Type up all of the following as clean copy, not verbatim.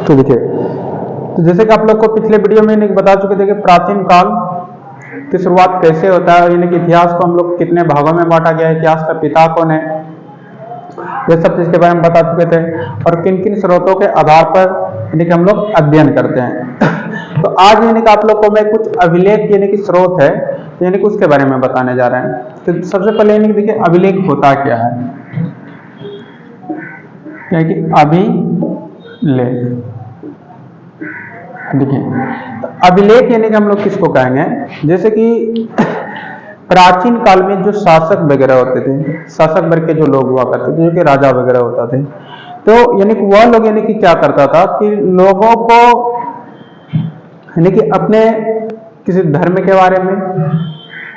तो देखिए, तो जैसे कि आप लोग को पिछले वीडियो में यानी कि बता चुके थे कि प्राचीन काल की शुरुआत कैसे होता है, यानी कि इतिहास को हम लोग कितने भागों में बांटा गया है, इतिहास का पिता कौन है, ये सब चीज के बारे में बता चुके थे, और किन किन स्रोतों के आधार पर यानी कि हम लोग अध्ययन करते हैं। तो आज यानी कि आप लोग को मैं कुछ अभिलेख यानी कि स्रोत है यानी कि उसके बारे में बताने जा रहे हैं। तो सबसे पहले यानी कि देखिए अभिलेख होता क्या है, क्या कि अभिलेख। देखिए तो अभिलेख यानी कि हम लोग किसको कहेंगे, जैसे कि प्राचीन काल में जो शासक वगैरह होते थे, शासक वर्ग के जो लोग हुआ करते थे, जो कि राजा वगैरह होता थे, तो यानी कि वह लोग यानी कि क्या करता था कि लोगों को यानी कि अपने किसी धर्म के बारे में,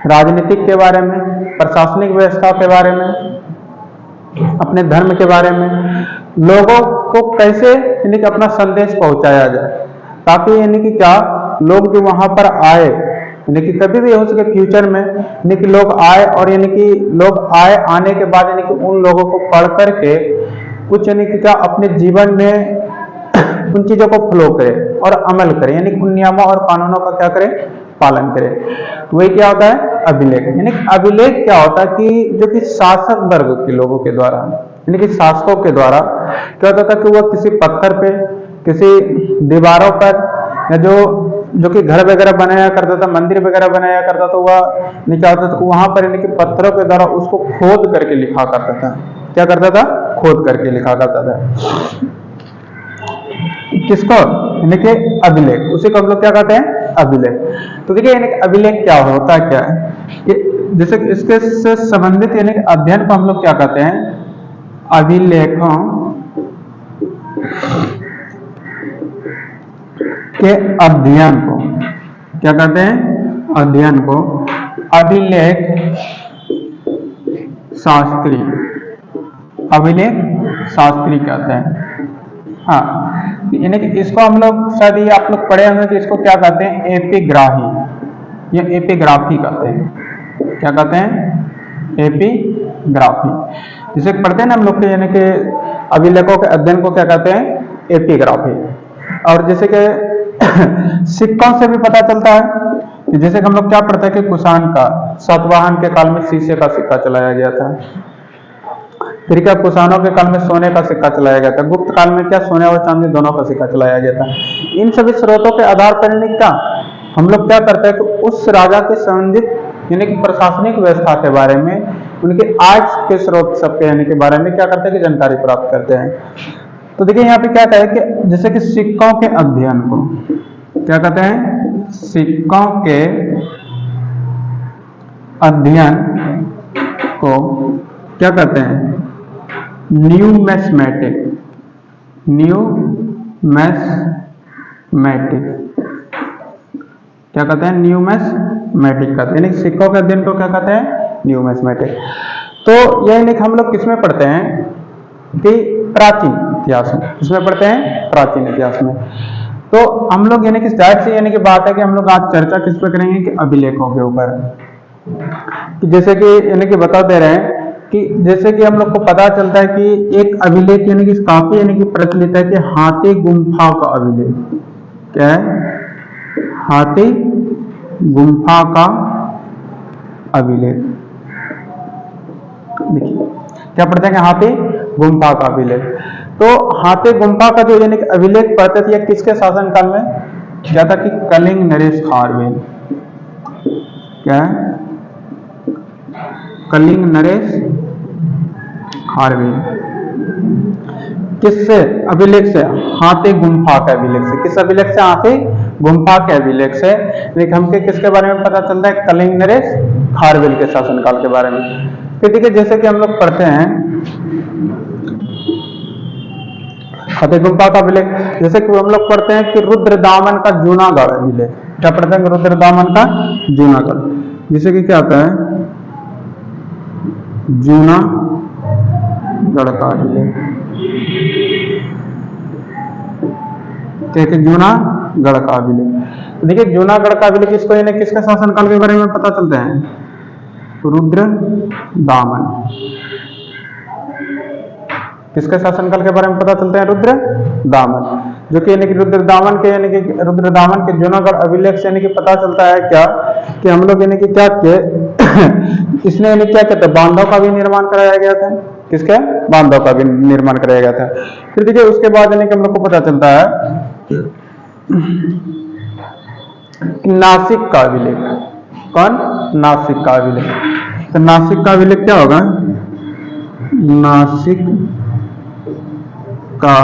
राजनीतिक के बारे में, प्रशासनिक व्यवस्था के बारे में, अपने धर्म के बारे में लोगों को कैसे यानी कि अपना संदेश पहुंचाया जाए, ताकि यानी कि क्या लोग जो वहां पर आए यानी कि कभी भी हो सके फ्यूचर में यानी कि लोग आए, और यानी कि लोग आए आने के बाद यानी कि उन लोगों को पढ़ करके कुछ यानी कि क्या अपने जीवन में उन चीजों को फॉलो करे और अमल करे, यानी कि उन नियमों और कानूनों का क्या करे, पालन करे। तो वही क्या होता है, अभिलेख। यानी अभिलेख क्या होता है कि जो कि शासक वर्ग के लोगों के द्वारा यानी कि शासकों के द्वारा क्या होता था कि वह किसी पत्थर पे, किसी दीवारों पर, या जो कि घर वगैरह बनाया करता था, मंदिर वगैरह बनाया करता था, वह क्या होता था वहां पर यानी कि पत्थरों के द्वारा उसको खोद करके लिखा करता था। क्या करता था, खोद करके लिखा करता था। किसको, यानी कि अभिलेख, उसी को हम लोग क्या कहते हैं, अभिलेख। तो देखिए यानी कि अभिलेख क्या होता है, क्या है कि जैसे इसके से संबंधित यानी कि अध्ययन को हम लोग क्या कहते हैं, अभिलेखों के अध्ययन को क्या कहते हैं, अध्ययन को अभिलेख शास्त्री, अभिलेख शास्त्री कहते हैं। हाँ, यानी कि इसको हम लोग शायद ये आप लोग पढ़े होंगे कि इसको क्या कहते हैं, एपिग्राही या एपिग्राफी कहते हैं। क्या कहते हैं, एपिग्राफी। जिसे पढ़ते हैं ना हम लोग के, यानी कि अभिलेखों के अध्ययन को क्या कहते हैं, एपिग्राफी। और जैसे कि सिक्कों से भी पता चलता है, जैसे कि हम लोग क्या पढ़ते हैं कि कुषाण का सातवाहन के काल में शीशे का सिक्का चलाया गया था, फिर क्या कुषाणों के काल में सोने का सिक्का चलाया गया था, गुप्त काल में क्या सोने और चांदी दोनों का सिक्का चलाया गया था। इन सभी स्रोतों के आधार पर क्या हम लोग क्या करते हैं कि उस राजा के संबंधित यानी कि प्रशासनिक व्यवस्था के बारे में, उनके आज के स्रोत सबके यानी के बारे में क्या करते हैं कि जानकारी प्राप्त करते हैं। तो देखिए यहाँ पे क्या कहे कि जैसे कि सिक्कों के अध्ययन को क्या कहते हैं, सिक्कों के अध्ययन को क्या कहते हैं, न्यूमेस्मेटिक, न्यूमेस्मेटिक क्या कहते हैं, न्यूमेस्मेटिक कहते हैं। यानी सिक्कों के अध्ययन को क्या कहते हैं, न्यूमेस्मेटिक। तो यह यानी हम लोग किसमें पढ़ते हैं कि प्राचीन इतिहास में, किसमें पढ़ते हैं, प्राचीन इतिहास में। तो हम लोग यानी कि जाहिर सी यानी कि बात है कि हम लोग आज चर्चा किस पे करेंगे कि अभिलेखों के ऊपर, कि जैसे कि यानी कि बता दे रहे हैं कि जैसे कि हम लोग को पता चलता है कि एक अभिलेख यानी कि काफी यानी कि प्रचलित है कि हाथी गुम्फा का अभिलेख। क्या है, हाथी गुम्फा का अभिलेख। देखिए क्या पढ़ते हैं कि हाथी गुम्फा का अभिलेख। तो हाथी गुम्फा का जो यानी कि अभिलेख पढ़ते थे किसके शासनकाल में, क्या था कि कलिंग नरेश खारवेल। क्या है, कलिंग नरेश खारवेल। किससे, अभिलेख से, हाथी गुम्फा के अभिलेख से। किस अभिलेख से, हाथी गुम्फा के अभिलेख से। लेकिन हमके किसके बारे में पता चलता है, कलिंग नरेश खारवेल के शासनकाल के बारे में। फिर देखिए जैसे कि हम लोग पढ़ते हैं हाथी गुम्फा का अभिलेख, जैसे कि हम लोग पढ़ते हैं कि रुद्रदामन का जूनागढ़ अभिलेख। क्या पढ़ते हैं, रुद्रदामन का जूनागढ़, जिसे कि क्या होता है, जूनागढ़ का अभिलेख। जूनागढ़ का अभिलेख। देखिए जूनागढ़ का अभिलेख इसको यानी किसके शासनकाल के बारे में पता चलते हैं, रुद्रदामन। किसके शासनकाल के बारे में पता चलते हैं, रुद्रदामन। जो कि यानी कि रुद्रदामन के जूनागढ़ अभिलेख से यानी कि पता चलता है क्या कि हम लोग यानी कि क्या किए इसने यानी क्या कहते हैं बांधों का भी निर्माण कराया गया था। किसका? बांधों का भी निर्माण कराया गया था। फिर देखिए उसके बाद यानी कि हम लोग को पता चलता है नासिक का अभिलेख। कौन? नासिक का अभिलेख। तो नासिक का अभिलेख क्या होगा? नासिक का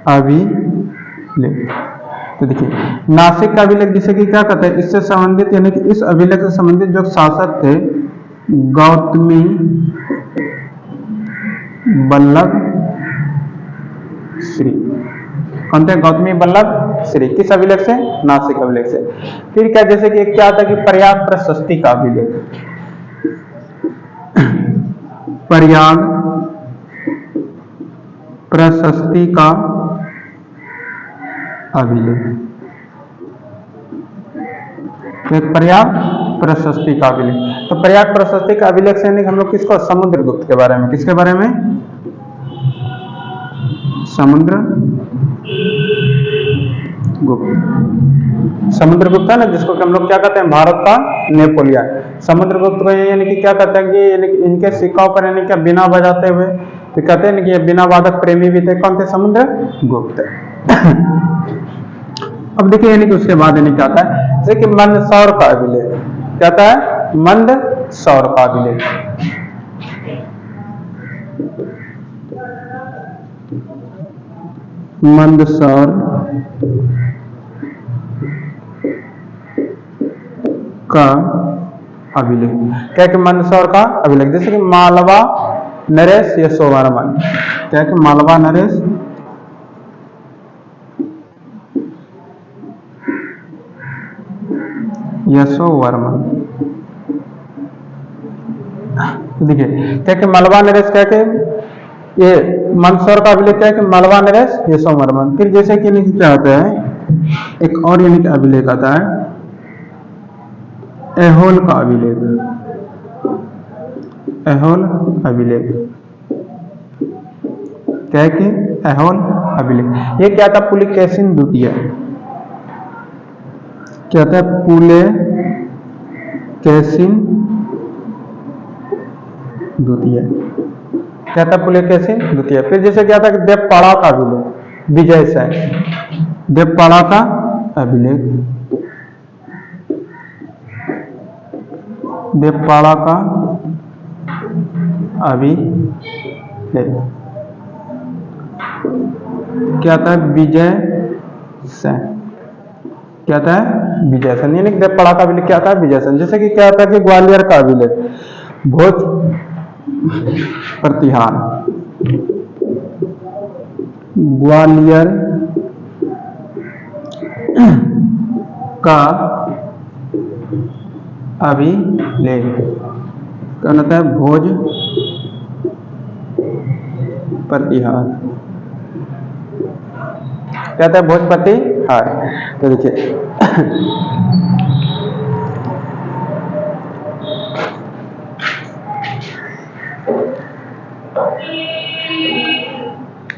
अभिलेख। तो देखिए नासिक का अभिलेख जिसे कि क्या कहते हैं, इससे संबंधित यानी कि इस अभिलेख से संबंधित जो शासक थे गौतमी बल्लभ श्री। कौन थे? गौतमी बल्लभ श्री। किस अभिलेख से? नासिक अभिलेख से। फिर क्या जैसे कि क्या आता है कि प्रयाग प्रशस्ति का अभिलेख। प्रयाग प्रशस्ति का अभिलेख। प्रयाग प्रशस्ति का अभिलेख। तो प्रयाग प्रशस्ति का अभिलेख से हम लोग किसको? समुद्रगुप्त के बारे में। किसके बारे में? समुद्रगुप्त है ना, जिसको हम लोग क्या कहते हैं भारत का नेपोलियन। समुद्रगुप्त को यानी कि क्या कहते हैं कि यानी कि इनके सिक्कों पर यानी कि बिना बजाते हुए तो कहते हैं कि ये बिना वादक प्रेमी भी थे। कौन थे? समुद्रगुप्त। अब देखिए यानी कि उसके बाद यानी क्या आता है जैसे कि मंदसौर का अभिलेख। क्या आता है? मंदसौर का अभिलेख। मंदसौर का अभिलेख। क्या कि मंदसौर का अभिलेख। जैसे कि मालवा नरेश यशोवर्मन। क्या कि मालवा नरेश यशोवर्मन। देखिए क्या कि मालवा नरेश क्या के ये मंदसौर का अभिलेख क्या है कि मालवा नरेश यशोवर्मन। फिर जैसे कि क्या होता है एक और यानी कि अभिलेख आता है ऐहोल का अभिलेख। ऐहोल अभिलेख। क्या है कि ऐहोल अभिलेख। ये क्या था? पुलिकेशिन द्वितीय। क्या था? पुलिकेशिन द्वितीय। क्या था? पुलिकेशिन द्वितीय। फिर जैसे क्या था कि देवपाड़ा का अभिलेख। विजय से देवपाड़ा का अभिलेख। देवपाड़ा का अभिलेख। क्या था? विजय सेन। क्या था? विजय सेन। यानी देवपाड़ा का अभिलेख क्या था? विजय सेन। जैसे कि क्या था कि ग्वालियर का अभिलेख भोज प्रतिहार। ग्वालियर का अभिलेख क्या होता है? भोज प्रतिहार। क्या था? भोज प्रतिहार। तो देखिए